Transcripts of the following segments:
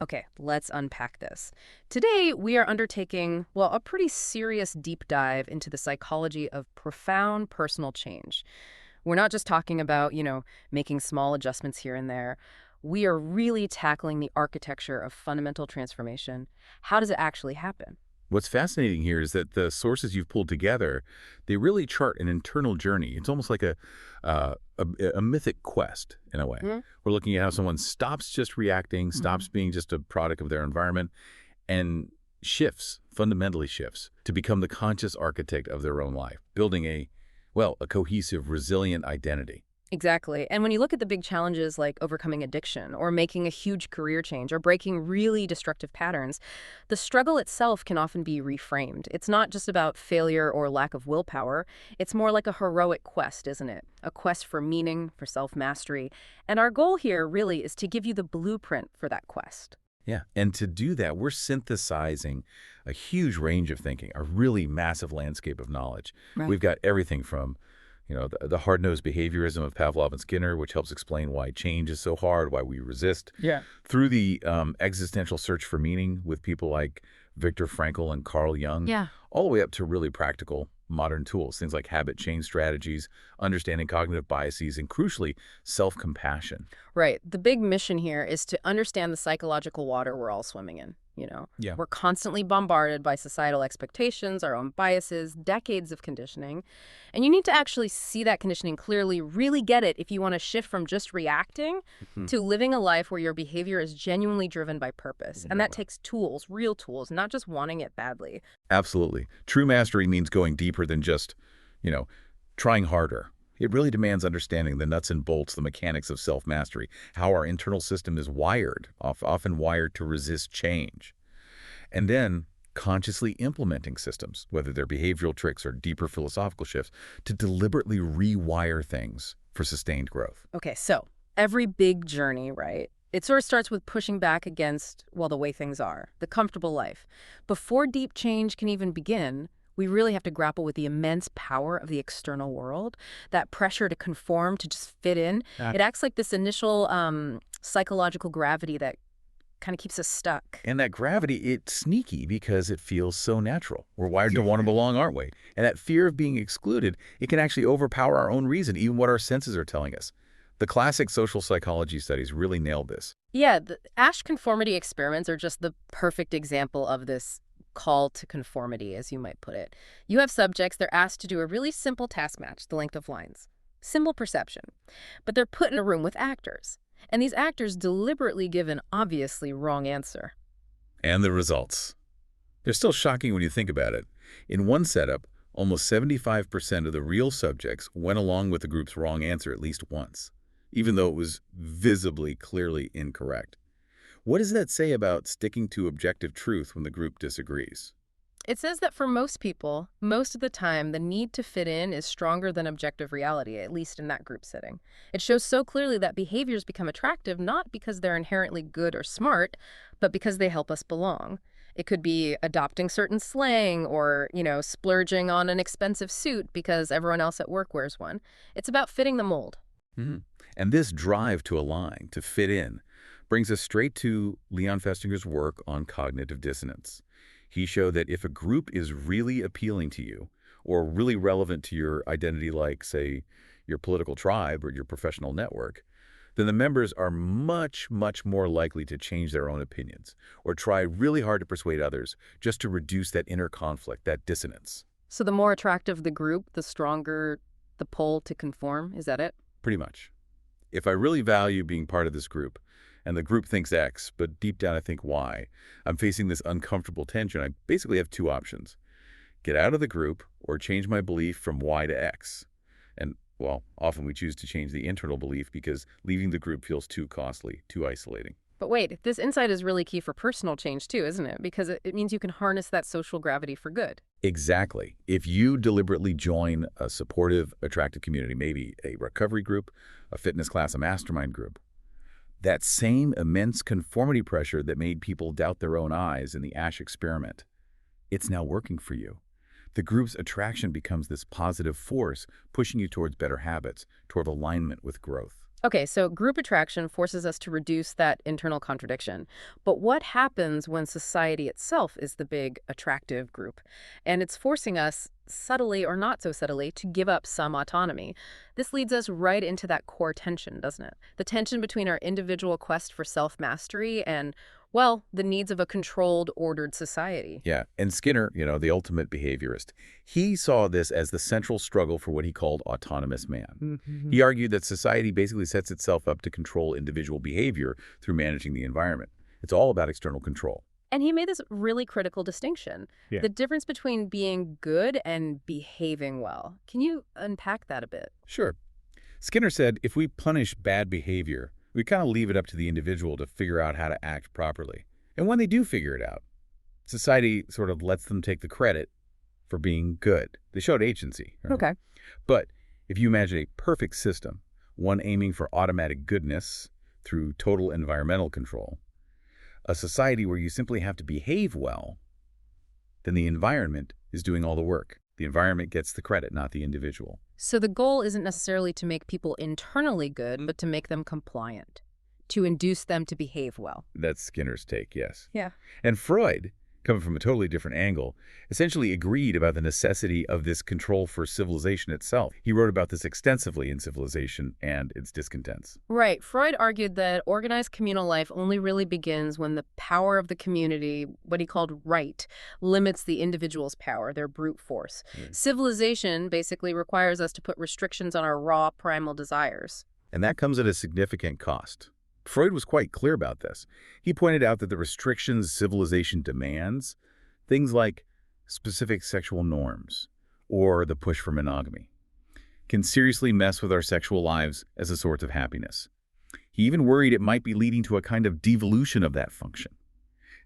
Okay, let's unpack this. Today, we are undertaking, well, a pretty serious deep dive into the psychology of profound personal change. We're not just talking about, making small adjustments here and there. We are really tackling the architecture of fundamental transformation. How does it actually happen? What's fascinating here is that the sources you've pulled together, they really chart an internal journey. It's almost like a mythic quest in a way. Hmm. We're looking at how someone stops just reacting, stops being just a product of their environment, and shifts, fundamentally shifts, to become the conscious architect of their own life, building a cohesive, resilient identity. Exactly. And when you look at the big challenges like overcoming addiction or making a huge career change or breaking really destructive patterns, the struggle itself can often be reframed. It's not just about failure or lack of willpower. It's more like a heroic quest, isn't it? A quest for meaning, for self-mastery. And our goal here really is to give you the blueprint for that quest. Yeah, and to do that, we're synthesizing a huge range of thinking, a really massive landscape of knowledge. Right. We've got everything from the hard-nosed behaviorism of Pavlov and Skinner, which helps explain why change is so hard, why we resist, Yeah. through the existential search for meaning with people like Viktor Frankl and Carl Jung, Yeah. all the way up to really practical modern tools, things like habit change strategies, understanding cognitive biases, and crucially, self-compassion. Right. The big mission here is to understand the psychological water we're all swimming in. Yeah. We're constantly bombarded by societal expectations, our own biases, decades of conditioning. And you need to actually see that conditioning clearly, really get it if you want to shift from just reacting Mhm. to living a life where your behavior is genuinely driven by purpose. And that takes tools, real tools, not just wanting it badly. Absolutely. True mastery means going deeper than just, you know, trying harder. It really demands understanding the nuts and bolts, the mechanics of self-mastery, how our internal system is wired, often wired to resist change. And then consciously implementing systems, whether they're behavioral tricks or deeper philosophical shifts, to deliberately rewire things for sustained growth. Okay, so every big journey, right? It sort of starts with pushing back against, well, the way things are, the comfortable life. Before deep change can even begin, we really have to grapple with the immense power of the external world, that pressure to conform, to just fit in. It acts like this initial psychological gravity that kind of keeps us stuck. And that gravity, it's sneaky because it feels so natural. We're wired to want to belong, aren't we? And that fear of being excluded, it can actually overpower our own reason, even what our senses are telling us. The classic social psychology studies really nailed this. Yeah, the Ash conformity experiments are just the perfect example of this call to conformity, as you might put it. You have subjects, they're asked to do a really simple task match, the length of lines. Simple perception. But they're put in a room with actors. And these actors deliberately give an obviously wrong answer. And the results. They're still shocking when you think about it. In one setup, almost 75% of the real subjects went along with the group's wrong answer at least once, even though it was visibly, clearly incorrect. What does that say about sticking to objective truth when the group disagrees? It says that for most people, most of the time, the need to fit in is stronger than objective reality, at least in that group setting. It shows so clearly that behaviors become attractive not because they're inherently good or smart, but because they help us belong. It could be adopting certain slang or, splurging on an expensive suit because everyone else at work wears one. It's about fitting the mold. Mhm. And this drive to align, to fit in, brings us straight to Leon Festinger's work on cognitive dissonance. He showed that if a group is really appealing to you or really relevant to your identity, like, say, your political tribe or your professional network, then the members are much, much more likely to change their own opinions or try really hard to persuade others just to reduce that inner conflict, that dissonance. So the more attractive the group, the stronger the pull to conform. Is that it? Pretty much. If I really value being part of this group, and the group thinks X, but deep down I think Y, I'm facing this uncomfortable tension. I basically have two options: get out of the group or change my belief from Y to X. And, well, often we choose to change the internal belief because leaving the group feels too costly, too isolating. But wait, this insight is really key for personal change too, isn't it? Because it means you can harness that social gravity for good. Exactly. If you deliberately join a supportive, attractive community, maybe a recovery group, a fitness class, a mastermind group, that same immense conformity pressure that made people doubt their own eyes in the Ash experiment, it's now working for you. The group's attraction becomes this positive force pushing you towards better habits, toward alignment with growth. Okay, so group attraction forces us to reduce that internal contradiction. But what happens when society itself is the big attractive group? And it's forcing us, subtly or not so subtly, to give up some autonomy. This leads us right into that core tension, doesn't it? The tension between our individual quest for self-mastery and, well, the needs of a controlled, ordered society. Yeah, and Skinner, the ultimate behaviorist, he saw this as the central struggle for what he called autonomous man. Mhm. He argued that society basically sets itself up to control individual behavior through managing the environment. It's all about external control. And he made this really critical distinction, Yeah. the difference between being good and behaving well. Can you unpack that a bit? Sure. Skinner said if we punish bad behavior, we kind of leave it up to the individual to figure out how to act properly. And when they do figure it out, society sort of lets them take the credit for being good. They showed agency. Right? Okay. But if you imagine a perfect system, one aiming for automatic goodness through total environmental control, a society where you simply have to behave well, then the environment is doing all the work. The environment gets the credit, not the individual. So the goal isn't necessarily to make people internally good, but to make them compliant, to induce them to behave well. That's Skinner's take, yes. Yeah. And Freud, coming from a totally different angle, essentially agreed about the necessity of this control for civilization itself. He wrote about this extensively in Civilization and its Discontents. Right. Freud argued that organized communal life only really begins when the power of the community, what he called right, limits the individual's power, their brute force. Civilization basically requires us to put restrictions on our raw primal desires. And that comes at a significant cost. Freud was quite clear about this. He pointed out that the restrictions civilization demands, things like specific sexual norms or the push for monogamy, can seriously mess with our sexual lives as a source of happiness. He even worried it might be leading to a kind of devolution of that function.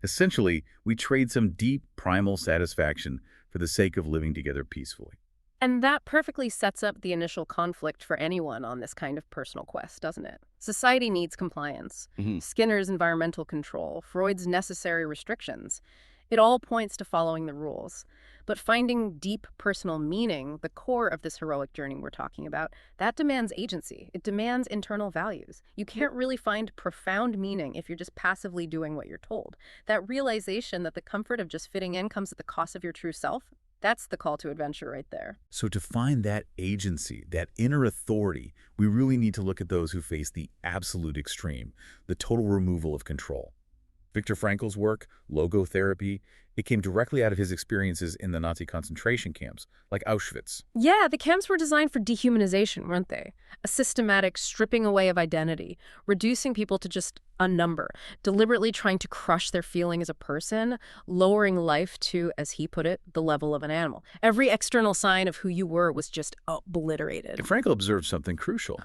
Essentially, we trade some deep primal satisfaction for the sake of living together peacefully. And that perfectly sets up the initial conflict for anyone on this kind of personal quest, doesn't it? Society needs compliance, Skinner's environmental control, Freud's necessary restrictions. It all points to following the rules. But finding deep personal meaning, the core of this heroic journey we're talking about, that demands agency. It demands internal values. You can't really find profound meaning if you're just passively doing what you're told. That realization that the comfort of just fitting in comes at the cost of your true self, that's the call to adventure right there. So to find that agency, that inner authority, we really need to look at those who face the absolute extreme, the total removal of control. Viktor Frankl's work, logotherapy, it came directly out of his experiences in the Nazi concentration camps, like Auschwitz. Yeah, the camps were designed for dehumanization, weren't they? A systematic stripping away of identity, reducing people to just a number, deliberately trying to crush their feeling as a person, lowering life to, as he put it, the level of an animal. Every external sign of who you were was just obliterated. And Frankl observed something crucial.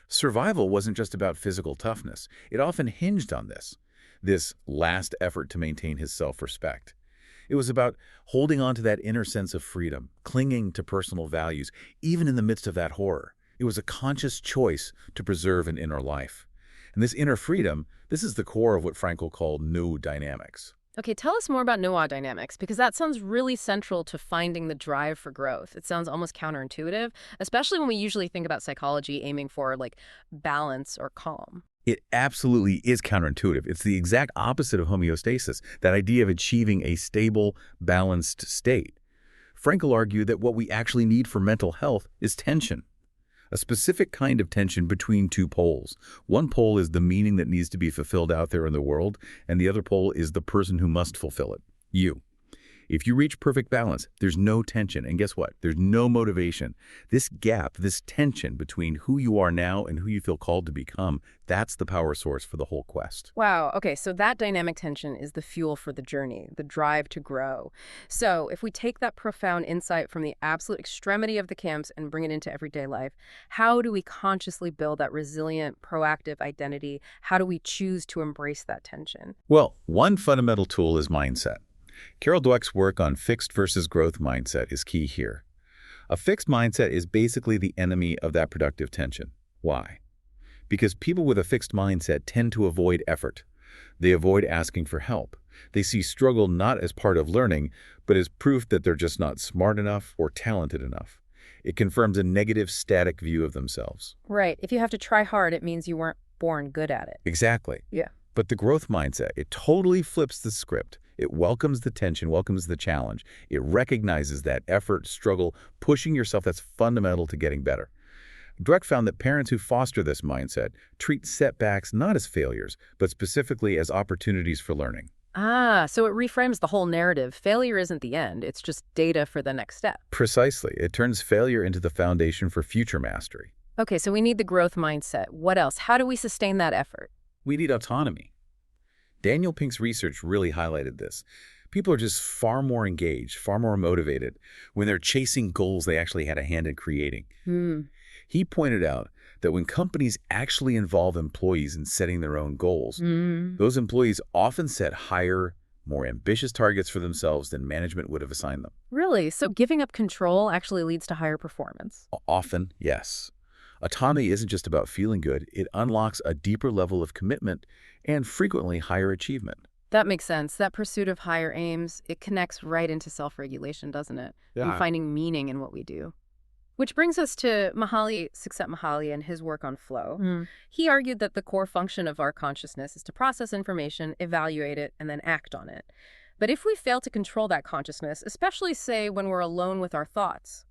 Survival wasn't just about physical toughness. It often hinged on this last effort to maintain his self-respect. It was about holding on to that inner sense of freedom, clinging to personal values, even in the midst of that horror. It was a conscious choice to preserve an inner life. And this inner freedom, this is the core of what Frankl called new dynamics. Okay, tell us more about Noah dynamics, because that sounds really central to finding the drive for growth. It sounds almost counterintuitive, especially when we usually think about psychology aiming for, like, balance or calm. It absolutely is counterintuitive. It's the exact opposite of homeostasis, that idea of achieving a stable, balanced state. Frankl argued that what we actually need for mental health is tension, a specific kind of tension between two poles. One pole is the meaning that needs to be fulfilled out there in the world, and the other pole is the person who must fulfill it, you. If you reach perfect balance, there's no tension. And guess what? There's no motivation. This gap, this tension between who you are now and who you feel called to become, that's the power source for the whole quest. Wow, okay, so that dynamic tension is the fuel for the journey, the drive to grow. So if we take that profound insight from the absolute extremity of the camps and bring it into everyday life, how do we consciously build that resilient, proactive identity? How do we choose to embrace that tension? Well, one fundamental tool is mindset. Carol Dweck's work on fixed versus growth mindset is key here. A fixed mindset is basically the enemy of that productive tension. Why? Because people with a fixed mindset tend to avoid effort. They avoid asking for help. They see struggle not as part of learning, but as proof that they're just not smart enough or talented enough. It confirms a negative, static view of themselves. Right. If you have to try hard, it means you weren't born good at it. Exactly. Yeah. But the growth mindset, it totally flips the script. It welcomes the tension, welcomes the challenge. It recognizes that effort, struggle, pushing yourself, that's fundamental to getting better. Dweck found that parents who foster this mindset treat setbacks not as failures, but specifically as opportunities for learning. Ah, so it reframes the whole narrative. Failure isn't the end. It's just data for the next step. Precisely. It turns failure into the foundation for future mastery. Okay, so we need the growth mindset. What else? How do we sustain that effort? We need autonomy. Daniel Pink's research really highlighted this. People are just far more engaged, far more motivated when they're chasing goals they actually had a hand in creating. Hmm. He pointed out that when companies actually involve employees in setting their own goals, those employees often set higher, more ambitious targets for themselves than management would have assigned them. Really? So giving up control actually leads to higher performance? Often, yes. Autonomy isn't just about feeling good. It unlocks a deeper level of commitment and frequently higher achievement. That makes sense. That pursuit of higher aims, it connects right into self-regulation, doesn't it? And finding meaning in what we do. Which brings us to Csikszentmihalyi and his work on flow. He argued that the core function of our consciousness is to process information, evaluate it, and then act on it. But if we fail to control that consciousness, especially, say, when we're alone with our thoughts,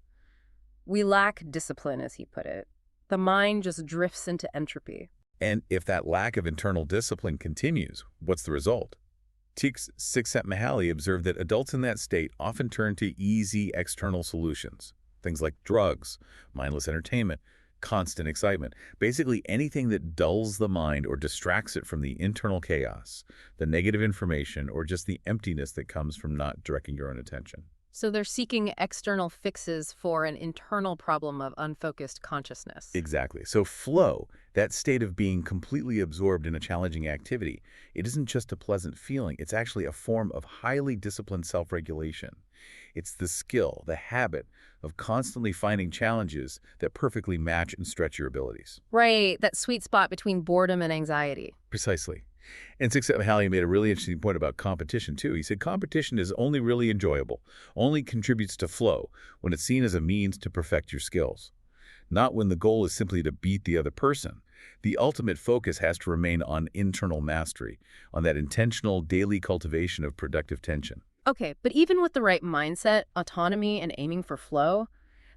we lack discipline, as he put it. The mind just drifts into entropy. And if that lack of internal discipline continues, what's the result? Csikszentmihalyi observed that adults in that state often turn to easy external solutions. Things like drugs, mindless entertainment, constant excitement. Basically anything that dulls the mind or distracts it from the internal chaos, the negative information, or just the emptiness that comes from not directing your own attention. So they're seeking external fixes for an internal problem of unfocused consciousness. Exactly. So flow, that state of being completely absorbed in a challenging activity, it isn't just a pleasant feeling. It's actually a form of highly disciplined self-regulation. It's the skill, the habit of constantly finding challenges that perfectly match and stretch your abilities. Right, that sweet spot between boredom and anxiety. Precisely. And Csikszentmihalyi made a really interesting point about competition, too. He said competition is only really enjoyable, only contributes to flow when it's seen as a means to perfect your skills. Not when the goal is simply to beat the other person. The ultimate focus has to remain on internal mastery, on that intentional daily cultivation of productive tension. Okay, but even with the right mindset, autonomy, and aiming for flow,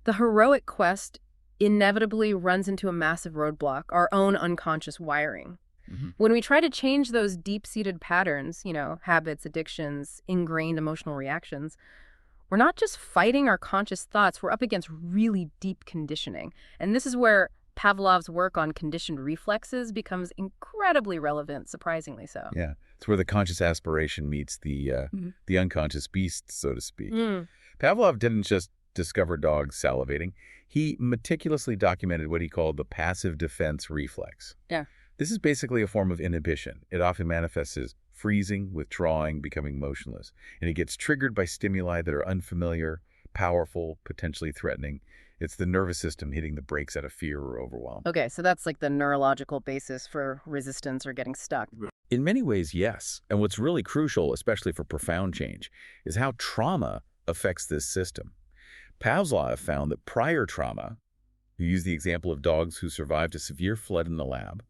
the heroic quest inevitably runs into a massive roadblock, our own unconscious wiring. When we try to change those deep-seated patterns, habits, addictions, ingrained emotional reactions, we're not just fighting our conscious thoughts, we're up against really deep conditioning. And this is where Pavlov's work on conditioned reflexes becomes incredibly relevant, surprisingly so. Yeah, it's where the conscious aspiration meets the unconscious beast, so to speak. Pavlov didn't just discover dogs salivating. He meticulously documented what he called the passive defense reflex. Yeah. This is basically a form of inhibition. It often manifests as freezing, withdrawing, becoming motionless. And it gets triggered by stimuli that are unfamiliar, powerful, potentially threatening. It's the nervous system hitting the brakes out of fear or overwhelm. Okay, so that's like the neurological basis for resistance or getting stuck. In many ways, yes. And what's really crucial, especially for profound change, is how trauma affects this system. Pavlov found that prior trauma, who used the example of dogs who survived a severe flood in the lab,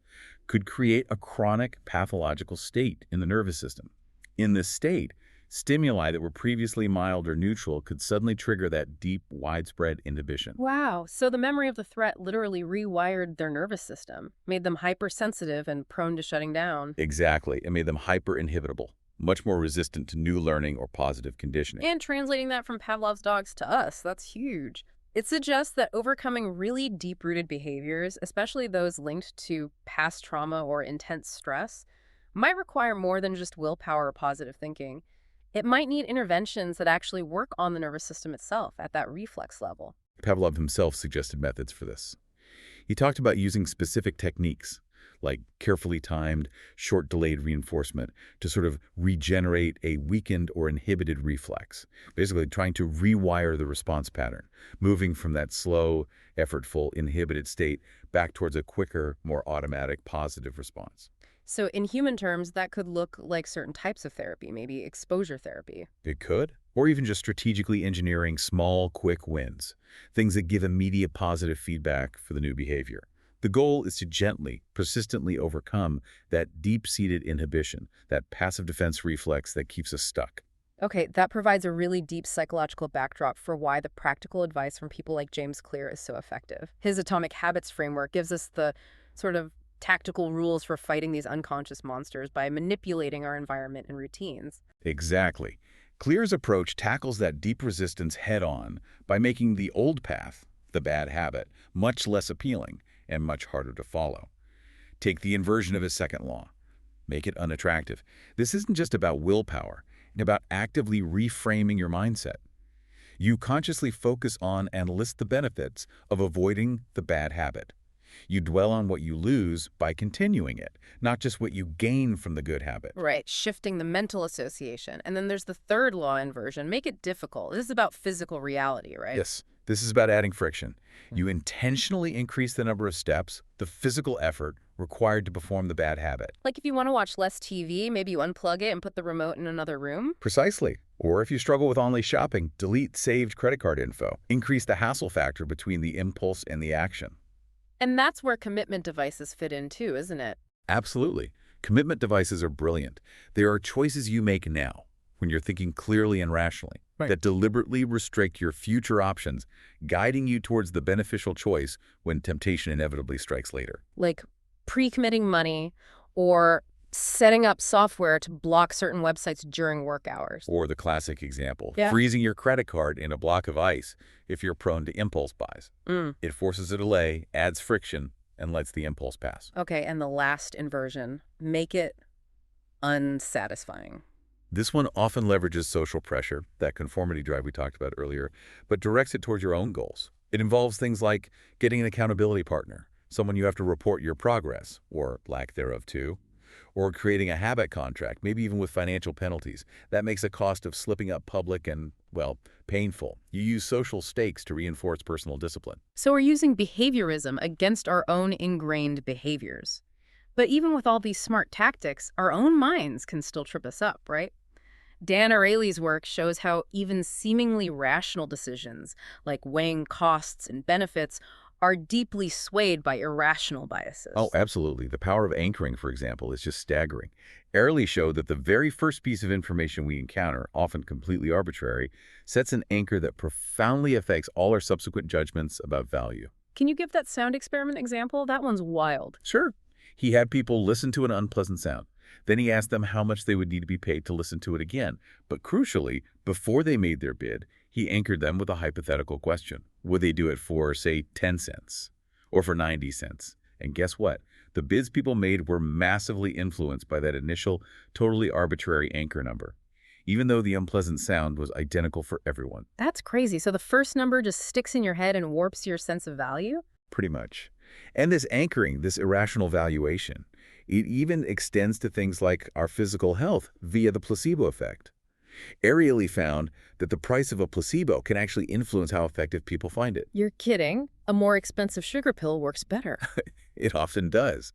could create a chronic pathological state in the nervous system. In this state, stimuli that were previously mild or neutral could suddenly trigger that deep, widespread inhibition. Wow, so the memory of the threat literally rewired their nervous system, made them hypersensitive and prone to shutting down. Exactly. It made them hyper-inhibitable, much more resistant to new learning or positive conditioning. And translating that from Pavlov's dogs to us, that's huge. It suggests that overcoming really deep-rooted behaviors, especially those linked to past trauma or intense stress, might require more than just willpower or positive thinking. It might need interventions that actually work on the nervous system itself at that reflex level. Pavlov himself suggested methods for this. He talked about using specific techniques, like carefully timed, short-delayed reinforcement to sort of regenerate a weakened or inhibited reflex, basically trying to rewire the response pattern, moving from that slow, effortful, inhibited state back towards a quicker, more automatic, positive response. So in human terms, that could look like certain types of therapy, maybe exposure therapy. It could. or even just strategically engineering small, quick wins, things that give immediate positive feedback for the new behavior. The goal is to gently, persistently overcome that deep-seated inhibition, that passive defense reflex that keeps us stuck. Okay, that provides a really deep psychological backdrop for why the practical advice from people like James Clear is so effective. His Atomic Habits framework gives us the sort of tactical rules for fighting these unconscious monsters by manipulating our environment and routines. Exactly. Clear's approach tackles that deep resistance head-on by making the old path, the bad habit, much less appealing and much harder to follow. Take the inversion of his second law. Make it unattractive. This isn't just about willpower, it's about actively reframing your mindset. You consciously focus on and list the benefits of avoiding the bad habit. You dwell on what you lose by continuing it, not just what you gain from the good habit. Right, shifting the mental association. And then there's the third law inversion, make it difficult. This is about physical reality, right? Yes, this is about adding friction. You intentionally increase the number of steps, the physical effort required to perform the bad habit. Like if you want to watch less TV, maybe you unplug it and put the remote in another room. Precisely. Or if you struggle with online shopping, delete saved credit card info. Increase the hassle factor between the impulse and the action. And that's where commitment devices fit in too, isn't it? Absolutely. Commitment devices are brilliant. They are choices you make now, when you're thinking clearly and rationally, that deliberately restrict your future options, guiding you towards the beneficial choice when temptation inevitably strikes later. Like pre-committing money or setting up software to block certain websites during work hours. Or the classic example, Yeah. freezing your credit card in a block of ice if you're prone to impulse buys. It forces a delay, adds friction, and lets the impulse pass. Okay, and the last inversion, make it unsatisfying. This one often leverages social pressure, that conformity drive we talked about earlier, but directs it towards your own goals. It involves things like getting an accountability partner, someone you have to report your progress, or lack thereof to, or creating a habit contract, maybe even with financial penalties. That makes the cost of slipping up public and, well, painful. You use social stakes to reinforce personal discipline. So we're using behaviorism against our own ingrained behaviors. But even with all these smart tactics, our own minds can still trip us up, right? Dan Ariely's work shows how even seemingly rational decisions, like weighing costs and benefits, are deeply swayed by irrational biases. Oh, absolutely. The power of anchoring, for example, is just staggering. Airlie showed that the very first piece of information we encounter, often completely arbitrary, sets an anchor that profoundly affects all our subsequent judgments about value. Can you give that sound experiment example? That one's wild. Sure. He had people listen to an unpleasant sound. Then he asked them how much they would need to be paid to listen to it again. But crucially, before they made their bid, he anchored them with a hypothetical question. Would they do it for, say, 10 cents or for 90 cents? And guess what? The bids people made were massively influenced by that initial, totally arbitrary anchor number, even though the unpleasant sound was identical for everyone. That's crazy. So the first number just sticks in your head and warps your sense of value? Pretty much. And this anchoring, this irrational valuation, it even extends to things like our physical health via the placebo effect. Ariely found that the price of a placebo can actually influence how effective people find it. You're kidding. A more expensive sugar pill works better. It often does,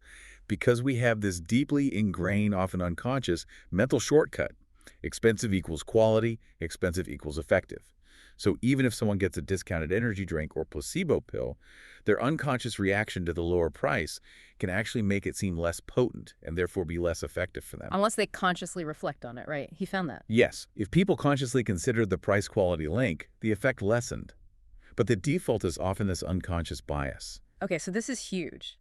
because we have this deeply ingrained, often unconscious, mental shortcut. Expensive equals quality, expensive equals effective. So even if someone gets a discounted energy drink or placebo pill, their unconscious reaction to the lower price can actually make it seem less potent and therefore be less effective for them. Unless they consciously reflect on it, right? He found that. Yes, if people consciously considered the price-quality link, the effect lessened. But the default is often this unconscious bias. Okay, so this is huge.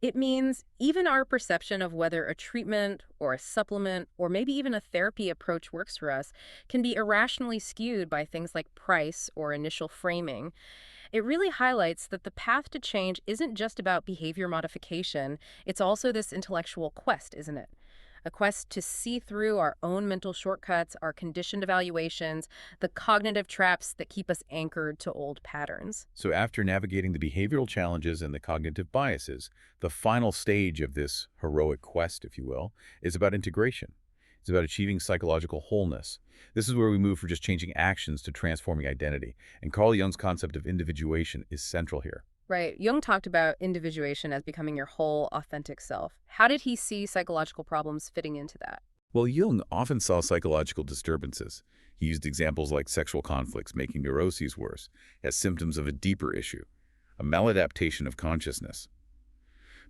It means even our perception of whether a treatment or a supplement or maybe even a therapy approach works for us can be irrationally skewed by things like price or initial framing. It really highlights that the path to change isn't just about behavior modification, it's also this intellectual quest, isn't it? A quest to see through our own mental shortcuts, our conditioned evaluations, the cognitive traps that keep us anchored to old patterns. So after navigating the behavioral challenges and the cognitive biases, the final stage of this heroic quest, if you will, is about integration. It's about achieving psychological wholeness. This is where we move from just changing actions to transforming identity. And Carl Jung's concept of individuation is central here. Right. Jung talked about individuation as becoming your whole authentic self. How did he see psychological problems fitting into that? Well, Jung often saw psychological disturbances. He used examples like sexual conflicts making neuroses worse as symptoms of a deeper issue, a maladaptation of consciousness.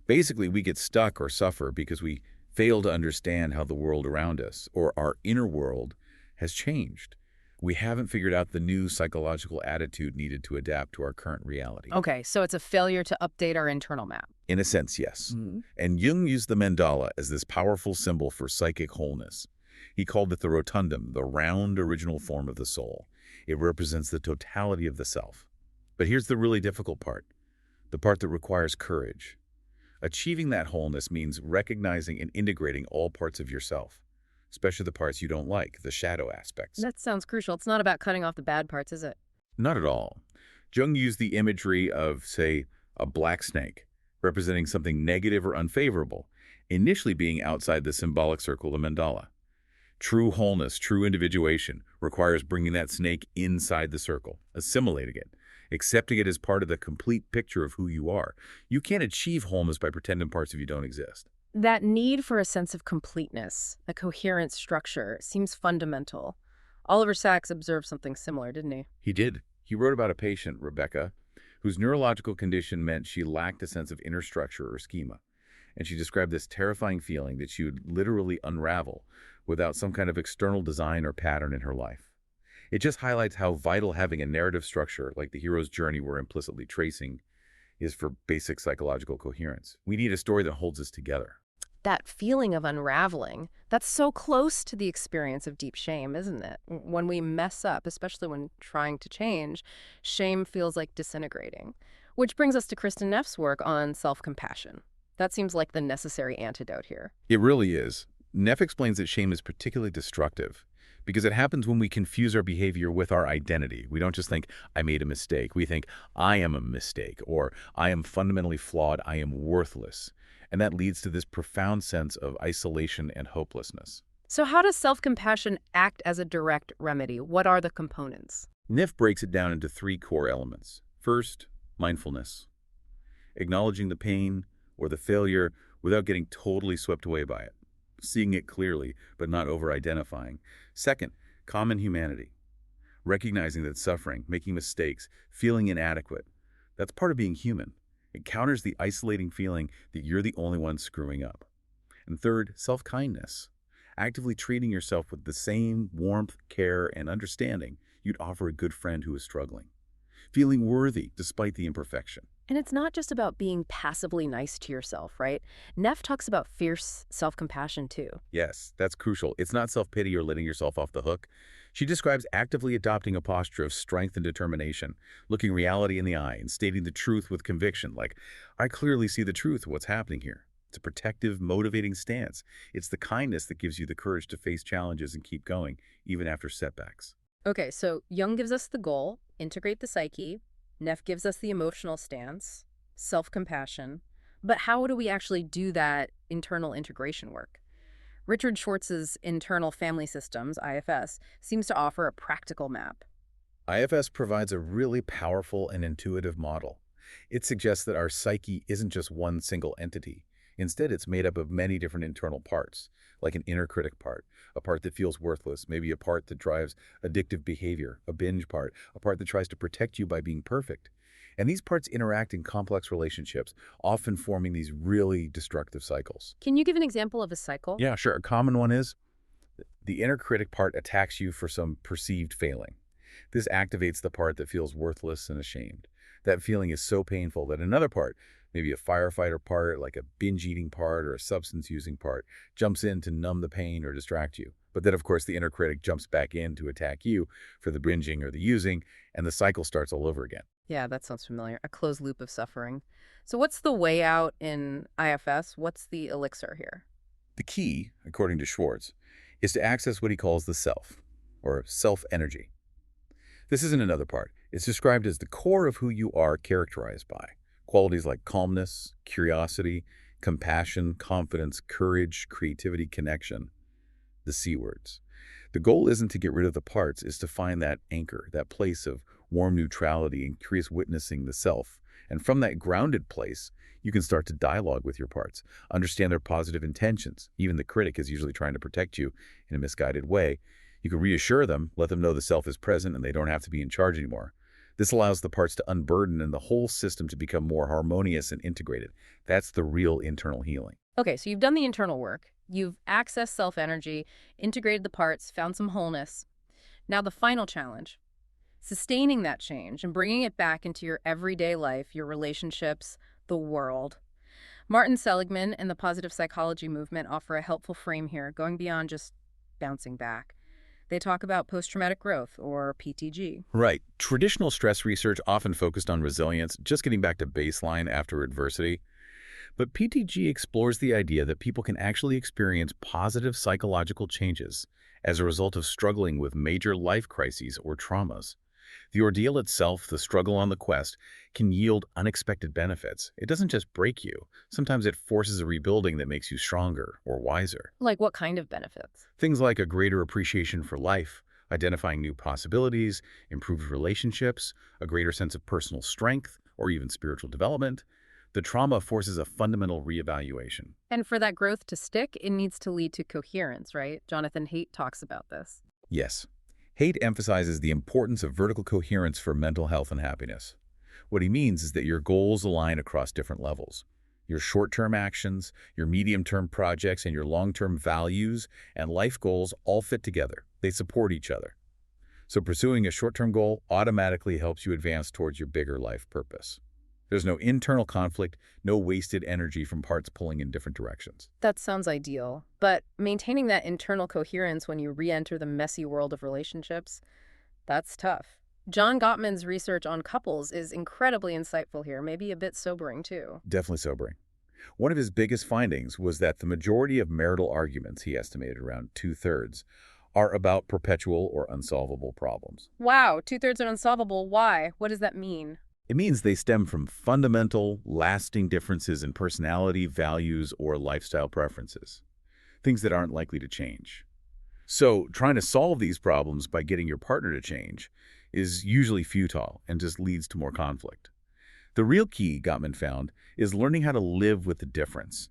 Basically, we get stuck or suffer because we fail to understand how the world around us, or our inner world, has changed. We haven't figured out the new psychological attitude needed to adapt to our current reality. Okay, so it's a failure to update our internal map. In a sense, yes. Mhm. And Jung used the mandala as this powerful symbol for psychic wholeness. He called it the rotundum, the round original form of the soul. It represents the totality of the self. But here's the really difficult part, the part that requires courage. Achieving that wholeness means recognizing and integrating all parts of yourself, especially the parts you don't like, the shadow aspects. That sounds crucial. It's not about cutting off the bad parts, is it? Not at all. Jung used the imagery of, say, a black snake, representing something negative or unfavorable, initially being outside the symbolic circle of the mandala. True wholeness, true individuation, requires bringing that snake inside the circle, assimilating it, accepting it as part of the complete picture of who you are. You can't achieve wholeness by pretending parts of you don't exist. That need for a sense of completeness, a coherent structure, seems fundamental. Oliver Sacks observed something similar, didn't he? He did. He wrote about a patient, Rebecca, whose neurological condition meant she lacked a sense of inner structure or schema. And she described this terrifying feeling that she would literally unravel without some kind of external design or pattern in her life. It just highlights how vital having a narrative structure like the hero's journey we're implicitly tracing is for basic psychological coherence. We need a story that holds us together. That feeling of unraveling, that's so close to the experience of deep shame, isn't it? When we mess up, especially when trying to change, shame feels like disintegrating. Which brings us to Kristen Neff's work on self-compassion. That seems like the necessary antidote here. It really is. Neff explains that shame is particularly destructive because it happens when we confuse our behavior with our identity. We don't just think, I made a mistake. We think, I am a mistake, or I am fundamentally flawed, I am worthless. And that leads to this profound sense of isolation and hopelessness. So how does self-compassion act as a direct remedy? What are the components? Neff breaks it down into three core elements. First, mindfulness. Acknowledging the pain or the failure without getting totally swept away by it. Seeing it clearly, but not over-identifying. Second, common humanity. Recognizing that suffering, making mistakes, feeling inadequate, that's part of being human. It counters the isolating feeling that you're the only one screwing up. And third, self-kindness. Actively treating yourself with the same warmth, care, and understanding you'd offer a good friend who is struggling. Feeling worthy despite the imperfection. And it's not just about being passively nice to yourself, right? Neff talks about fierce self-compassion too. Yes, that's crucial. It's not self-pity or letting yourself off the hook. She describes actively adopting a posture of strength and determination, looking reality in the eye and stating the truth with conviction, like, I clearly see the truth of what's happening here. It's a protective, motivating stance. It's the kindness that gives you the courage to face challenges and keep going, even after setbacks. Okay, so Jung gives us the goal, integrate the psyche. Neff gives us the emotional stance, self-compassion. But how do we actually do that internal integration work? Richard Schwartz's Internal Family Systems, IFS, seems to offer a practical map. IFS provides a really powerful and intuitive model. It suggests that our psyche isn't just one single entity. Instead, it's made up of many different internal parts, like an inner critic part, a part that feels worthless, maybe a part that drives addictive behavior, a binge part, a part that tries to protect you by being perfect. And these parts interact in complex relationships, often forming these really destructive cycles. Can you give an example of a cycle? Yeah, sure. A common one is the inner critic part attacks you for some perceived failing. This activates the part that feels worthless and ashamed. That feeling is so painful that another part, maybe a firefighter part, like a binge-eating part or a substance-using part, jumps in to numb the pain or distract you. But then, of course, the inner critic jumps back in to attack you for the binging or the using, and the cycle starts all over again. Yeah, that sounds familiar. A closed loop of suffering. So what's the way out in IFS? What's the elixir here? The key, according to Schwartz, is to access what he calls the self, or self-energy. This isn't another part. It's described as the core of who you are characterized by. Qualities like calmness, curiosity, compassion, confidence, courage, creativity, connection. The C words. The goal isn't to get rid of the parts, is to find that anchor, that place of warm neutrality and curious witnessing the self And from that grounded place, you can start to dialogue with your parts, understand their positive intentions. Even the critic is usually trying to protect you in a misguided way. You can reassure them, let them know the self is present and they don't have to be in charge anymore. This allows the parts to unburden and the whole system to become more harmonious and integrated. That's the real internal healing. Okay, so you've done the internal work. You've accessed self-energy, integrated the parts, found some wholeness. Now the final challenge, sustaining that change and bringing it back into your everyday life, your relationships, the world. Martin Seligman and the positive psychology movement offer a helpful frame here, going beyond just bouncing back. They talk about post-traumatic growth, or PTG. Right. Traditional stress research often focused on resilience, just getting back to baseline after adversity. But PTG explores the idea that people can actually experience positive psychological changes as a result of struggling with major life crises or traumas. The ordeal itself, the struggle on the quest, can yield unexpected benefits. It doesn't just break you. Sometimes it forces a rebuilding that makes you stronger or wiser. Like what kind of benefits? Things like a greater appreciation for life, identifying new possibilities, improved relationships, a greater sense of personal strength, or even spiritual development. The trauma forces a fundamental reevaluation. And for that growth to stick, it needs to lead to coherence, right? Jonathan Haidt talks about this. Yes. Haidt emphasizes the importance of vertical coherence for mental health and happiness. What he means is that your goals align across different levels. Your short-term actions, your medium-term projects, and your long-term values and life goals all fit together. They support each other. So pursuing a short-term goal automatically helps you advance towards your bigger life purpose. There's no internal conflict, no wasted energy from parts pulling in different directions. That sounds ideal, but maintaining that internal coherence when you re-enter the messy world of relationships, that's tough. John Gottman's research on couples is incredibly insightful here, maybe a bit sobering too. Definitely sobering. One of his biggest findings was that the majority of marital arguments, he estimated around 2/3, are about perpetual or unsolvable problems. Wow, 2/3 are unsolvable. Why? What does that mean? It means they stem from fundamental, lasting differences in personality, values, or lifestyle preferences, things that aren't likely to change. So trying to solve these problems by getting your partner to change is usually futile and just leads to more conflict. The real key, Gottman found, is learning how to live with the difference,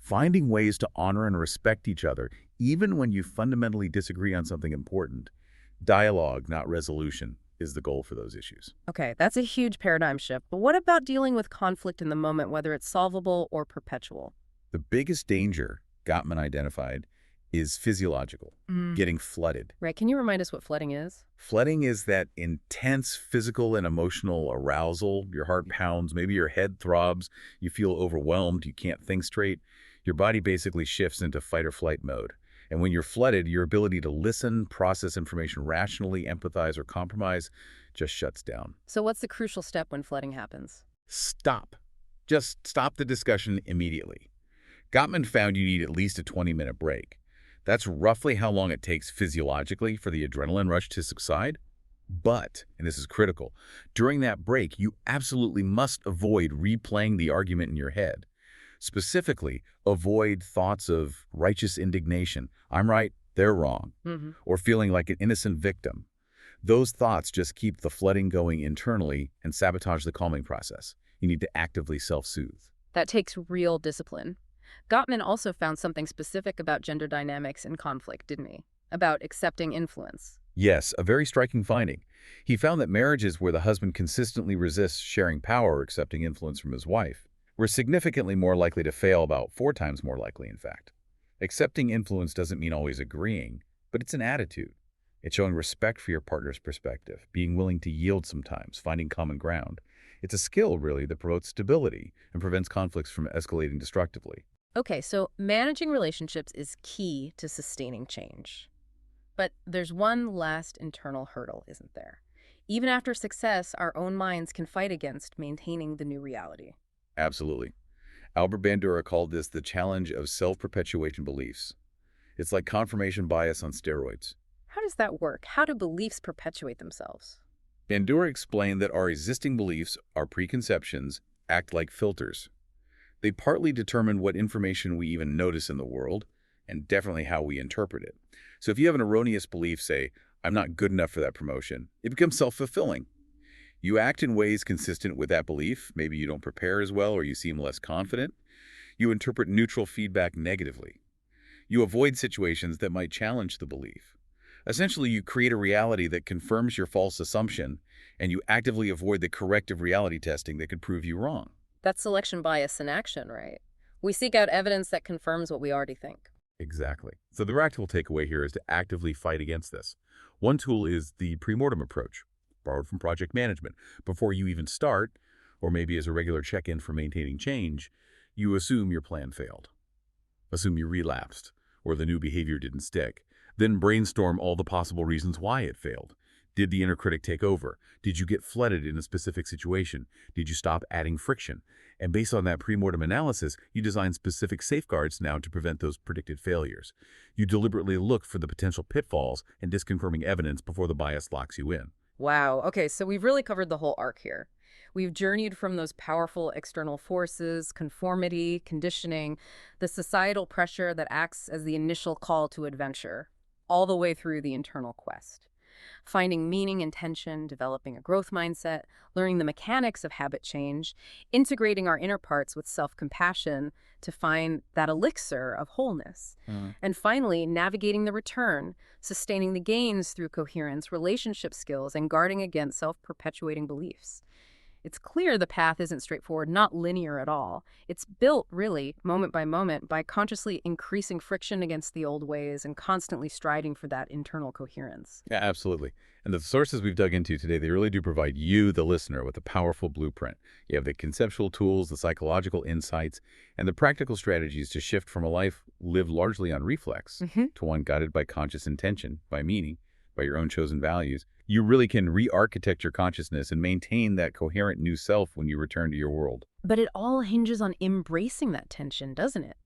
finding ways to honor and respect each other, even when you fundamentally disagree on something important. Dialogue, not resolution, is the goal for those issues. Okay, that's a huge paradigm shift, but what about dealing with conflict in the moment, whether it's solvable or perpetual? The biggest danger Gottman identified is physiological, getting flooded. Right, can you remind us what flooding is? Flooding is that intense physical and emotional arousal. Your heart pounds, maybe your head throbs, you feel overwhelmed, you can't think straight. Your body basically shifts into fight or flight mode. And when you're flooded, your ability to listen, process information rationally, empathize, or compromise just shuts down. So what's the crucial step when flooding happens? Stop. Just stop the discussion immediately. Gottman found you need at least a 20-minute break. That's roughly how long it takes physiologically for the adrenaline rush to subside. But, and this is critical, during that break, you absolutely must avoid replaying the argument in your head. Specifically, avoid thoughts of righteous indignation, I'm right, they're wrong, or feeling like an innocent victim. Those thoughts just keep the flooding going internally and sabotage the calming process. You need to actively self-soothe. That takes real discipline. Gottman also found something specific about gender dynamics in conflict, didn't he? About accepting influence. Yes, a very striking finding. He found that marriages where the husband consistently resists sharing power or accepting influence from his wife were significantly more likely to fail, about 4 times more likely, in fact. Accepting influence doesn't mean always agreeing, but it's an attitude. It's showing respect for your partner's perspective, being willing to yield sometimes, finding common ground. It's a skill, really, that promotes stability and prevents conflicts from escalating destructively. Okay, so managing relationships is key to sustaining change. But there's one last internal hurdle, isn't there? Even after success, our own minds can fight against maintaining the new reality. Absolutely. Albert Bandura called this the challenge of self-perpetuation beliefs. It's like confirmation bias on steroids. How does that work? How do beliefs perpetuate themselves? Bandura explained that our existing beliefs, our preconceptions, act like filters. They partly determine what information we even notice in the world, and definitely how we interpret it. So if you have an erroneous belief, say, I'm not good enough for that promotion, it becomes self-fulfilling. You act in ways consistent with that belief. Maybe you don't prepare as well or you seem less confident. You interpret neutral feedback negatively. You avoid situations that might challenge the belief. Essentially, you create a reality that confirms your false assumption, and you actively avoid the corrective reality testing that could prove you wrong. That's selection bias in action, right? We seek out evidence that confirms what we already think. Exactly. So the practical takeaway here is to actively fight against this. One tool is the pre-mortem approach, borrowed from project management. Before you even start, or maybe as a regular check-in for maintaining change, you assume your plan failed. Assume you relapsed, or the new behavior didn't stick. Then brainstorm all the possible reasons why it failed. Did the inner critic take over? Did you get flooded in a specific situation? Did you stop adding friction? And based on that pre-mortem analysis, you design specific safeguards now to prevent those predicted failures. You deliberately look for the potential pitfalls and disconfirming evidence before the bias locks you in. Wow. Okay, so we've really covered the whole arc here. We've journeyed from those powerful external forces, conformity, conditioning, the societal pressure that acts as the initial call to adventure, all the way through the internal quest. Finding meaning and tension, developing a growth mindset, learning the mechanics of habit change, integrating our inner parts with self-compassion to find that elixir of wholeness. And finally, navigating the return, sustaining the gains through coherence, relationship skills, and guarding against self-perpetuating beliefs. It's clear the path isn't straightforward, not linear at all. It's built, really, moment by moment, by consciously increasing friction against the old ways and constantly striding for that internal coherence. Yeah, absolutely. And the sources we've dug into today, they really do provide you, the listener, with a powerful blueprint. You have the conceptual tools, the psychological insights, and the practical strategies to shift from a life lived largely on reflex to one guided by conscious intention, by meaning, by your own chosen values. You really can re-architect your consciousness and maintain that coherent new self when you return to your world. But it all hinges on embracing that tension, doesn't it?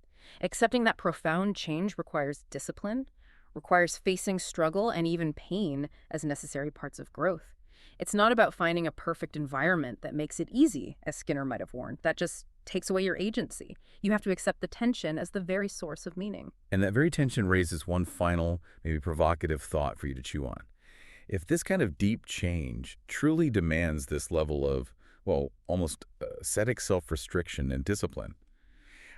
Accepting that profound change requires discipline, requires facing struggle and even pain as necessary parts of growth. It's not about finding a perfect environment that makes it easy, as Skinner might have warned. That just takes away your agency. You have to accept the tension as the very source of meaning. And that very tension raises one final, maybe provocative thought for you to chew on. If this kind of deep change truly demands this level of, well, almost ascetic self-restriction and discipline,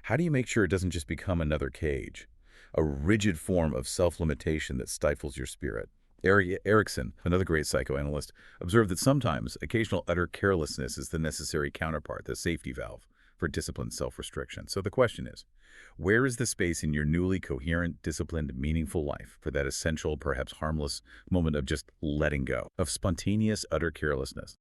how do you make sure it doesn't just become another cage, a rigid form of self-limitation that stifles your spirit? Erickson, another great psychoanalyst, observed that sometimes occasional utter carelessness is the necessary counterpart, the safety valve for disciplined self-restriction. So the question is, where is the space in your newly coherent, disciplined, meaningful life for that essential, perhaps harmless moment of just letting go, of spontaneous, utter carelessness?